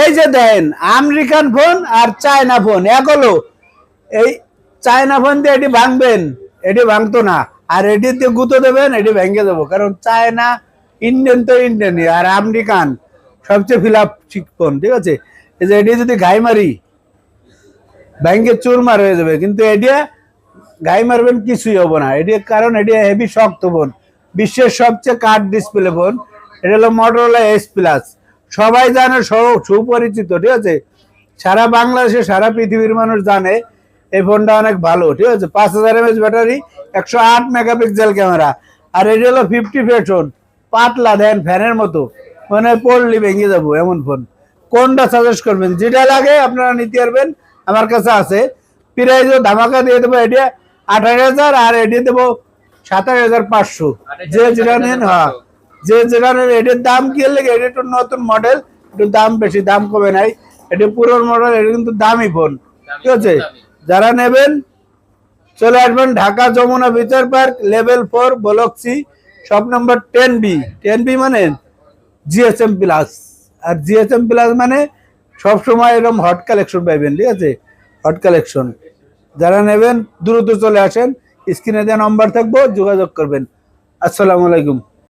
এই যে দেন American phone আর China phone এক হলো। এই চায়না ফোন দিয়ে এটি ভাঙবেন, এটি ভাঙতো না। আর এটি দিয়ে গুঁতো দেবেন, এটি ভেঙে দেবো। কারণ চায়না ইন্ডিয়ান তো ইন্ডিয়ানই, আর আমেরিকান সবচেয়ে ফিলাপ ফোন, ঠিক আছে। এই যে এটি যদি গাই মারি ব্যাংকে চুরমার হয়ে যাবে, কিন্তু এটি গাই মারবেন কিছুই হবো না। এটি কারণ এটি হেভি শক্ত ফোন, বিশ্বের সবচেয়ে কার্ড ডিসপ্লে ফোন। এটা হলো মটোরোলা এস প্লাস, সবাই জানে, সুপরিচিত, ঠিক আছে। সারা বাংলাদেশে সারা পৃথিবীর মানুষ জানে এই ফোনটা অনেক ভালো, ঠিক আছে। 5000 mAh ব্যাটারি, 108 মেগাপিক্সেল ক্যামেরা। আর এটি হলো 50 ফোন, পাতলা দেন ফ্যানের মতো, মানে পড়লি ভেঙে যাবো এমন ফোন। কোনটা সাজেস্ট করবেন? যেটা লাগে আপনারা নিতে পারবেন, আমার কাছে আছে। প্রাইস ধামাকা দিয়ে দেবো, এটা 28,000, আর এটি দেবো 27,500। যে যেটা নেন, হ্যাঁ যে যেটা নেন। এটির দাম কি হলে, এটি একটু নতুন মডেল, একটু দাম বেশি, দাম কমে নাই। এটি পুরোনো মডেল, এটি কিন্তু দামি ফোন, ঠিক আছে। যারা নেবেন চলে আসবেন Dhaka Jamuna future park, level 4, block C, shop number 10B। 10B মানে জিএসএম প্লাস। আর জিএসএম প্লাস মানে সবসময় এরকম হট কালেকশন পাইবেন, ঠিক আছে, হট কালেকশন। যারা নেবেন দ্রুত চলে আসেন, স্ক্রিনে দেওয়া নম্বর থাকবো, যোগাযোগ করবেন। আসসালামু আলাইকুম।